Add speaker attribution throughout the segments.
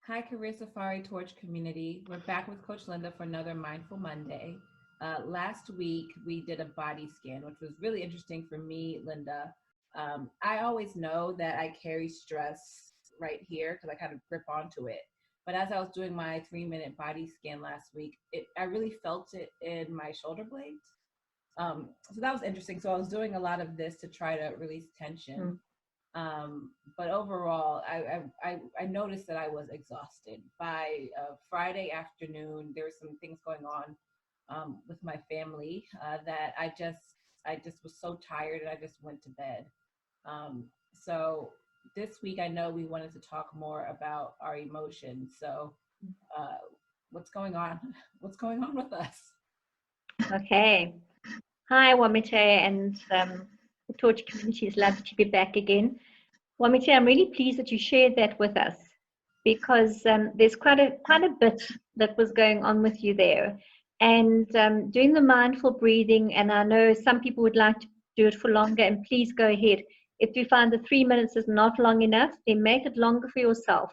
Speaker 1: Hi, Career Safari Torch community. We're back with Coach Lynda for another Mindful Monday. Last week, we did a body scan, which was really interesting for me, Lynda. I always know that I carry stress right here because I kind of grip onto it. But as I was doing my 3-minute body scan last week, I really felt it in my shoulder blades. So that was interesting. So I was doing a lot of this to try to release tension.
Speaker 2: Mm.
Speaker 1: But overall, I noticed that I was exhausted by Friday afternoon. There were some things going on with my family that I just was so tired and I just went to bed. So this week I know we wanted to talk more about our emotions. So uh, what's going on? What's going on with us?
Speaker 2: Okay. Hi, Wamite, and the Torch community is lovely to be back again. Wamite, I'm really pleased that you shared that with us because there's quite a bit that was going on with you there. And doing the mindful breathing, and I know some people would like to do it for longer, and please go ahead. If you find the 3 minutes is not long enough, then make it longer for yourself.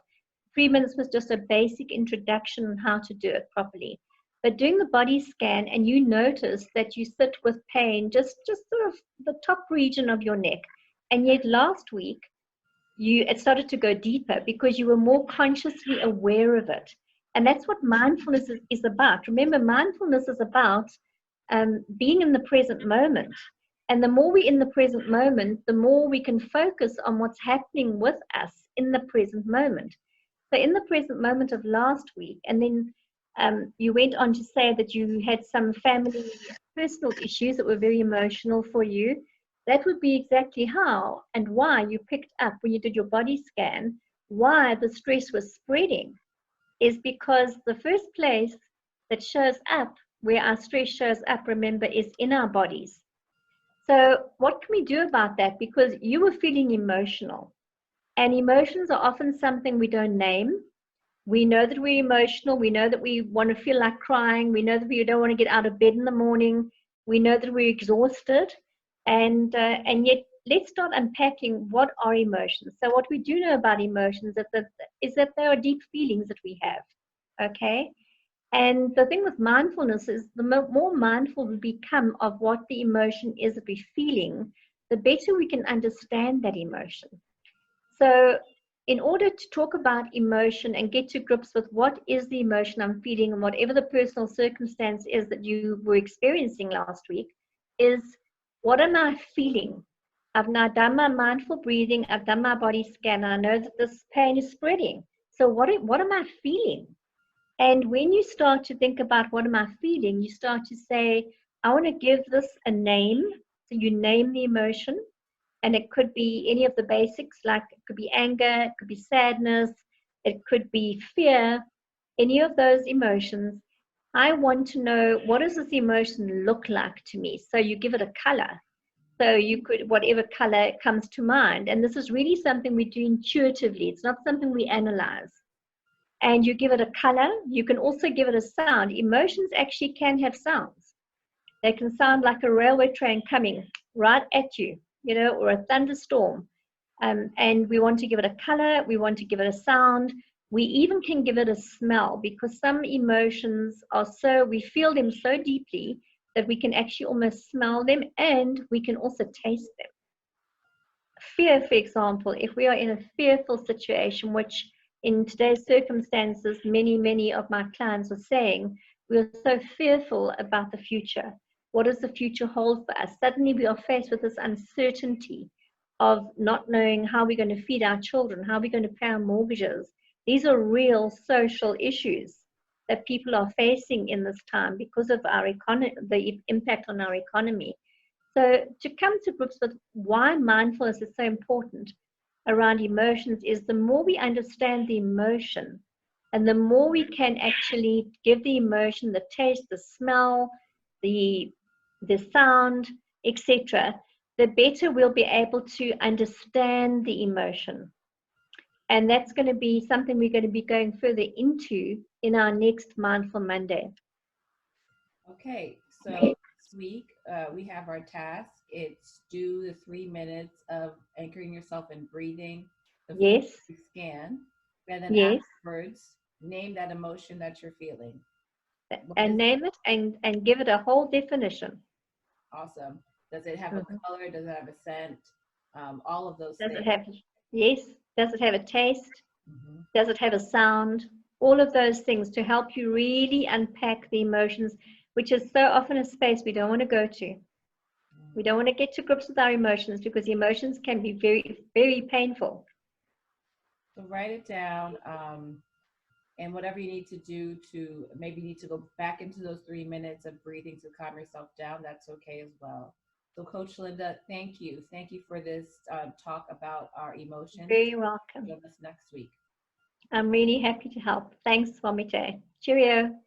Speaker 2: 3 minutes was just a basic introduction on how to do it properly. But doing the body scan and you notice that you sit with pain just sort of the top region of your neck. And yet last week it started to go deeper because you were more consciously aware of it. And that's what mindfulness is about. Remember, mindfulness is about being in the present moment. And the more we're in the present moment, the more we can focus on what's happening with us in the present moment. So, in the present moment of last week, and then you went on to say that you had some family personal issues that were very emotional for you. That would be exactly how and why you picked up when you did your body scan, why the stress was spreading is because the first place that shows up, where our stress shows up, remember, is in our bodies. So, what can we do about that? Because you were feeling emotional, and emotions are often something we don't name. We know that we're emotional. We know that we want to feel like crying. We know that we don't want to get out of bed in the morning. We know that we're exhausted. And yet, let's start unpacking what are emotions. So, what we do know about emotions is that they are deep feelings that we have. Okay. And the thing with mindfulness is the more mindful we become of what the emotion is that we're feeling, the better we can understand that emotion. So, in order to talk about emotion and get to grips with what is the emotion I'm feeling and whatever the personal circumstance is that you were experiencing last week, is what am I feeling? I've now done my mindful breathing, I've done my body scan, I know that this pain is spreading. So, what am I feeling? And when you start to think about what am I feeling, you start to say, I want to give this a name. So, you name the emotion and it could be any of the basics, like it could be anger, it could be sadness, it could be fear, any of those emotions. I want to know, what does this emotion look like to me? So you give it a color. So you could, whatever color comes to mind. And this is really something we do intuitively. It's not something we analyze. And you give it a color. You can also give it a sound. Emotions actually can have sounds. They can sound like a railway train coming right at you, or a thunderstorm. And we want to give it a color, we want to give it a sound. We even can give it a smell because some emotions are so, we feel them so deeply that we can actually almost smell them and we can also taste them. Fear, for example, if we are in a fearful situation, which in today's circumstances, many of my clients are saying, we are so fearful about the future. What does the future hold for us? Suddenly we are faced with this uncertainty of not knowing how we're going to feed our children, how we're going to pay our mortgages. These are real social issues that people are facing in this time because of our economy, the impact on our economy. So, to come to grips with why mindfulness is so important around emotions is the more we understand the emotion and the more we can actually give the emotion the taste, the smell, the, the sound, etc., the better we'll be able to understand the emotion. And that's going to be something we're going to be going further into in our next Mindful Monday.
Speaker 1: Okay, so this week we have our task. It's do the 3 minutes of anchoring yourself in breathing, the 4
Speaker 2: Yes.
Speaker 1: scan, And then
Speaker 2: Yes.
Speaker 1: afterwards, name that emotion that you're feeling. What
Speaker 2: And
Speaker 1: is
Speaker 2: name it and give it a whole definition.
Speaker 1: awesome? Does it have a
Speaker 2: Mhm.
Speaker 1: color? Does it have a scent? All of those
Speaker 2: Does
Speaker 1: things.
Speaker 2: it have, yes, does it have a taste?
Speaker 1: Mhm.
Speaker 2: Does it have a sound? All of those things to help you really unpack the emotions, which is so often a space we don't want to go to. We don't want to get to grips with our emotions because emotions can be very, very painful.
Speaker 1: So write it down, and whatever you need to do to maybe need to go back into those 3 minutes of breathing to calm yourself down, that's okay as well. So, Coach Lynda, thank you. Thank you for this talk about our emotions.
Speaker 2: Very welcome.
Speaker 1: Join us next week.
Speaker 2: I'm really happy to help. Thanks, Wamite. Cheerio.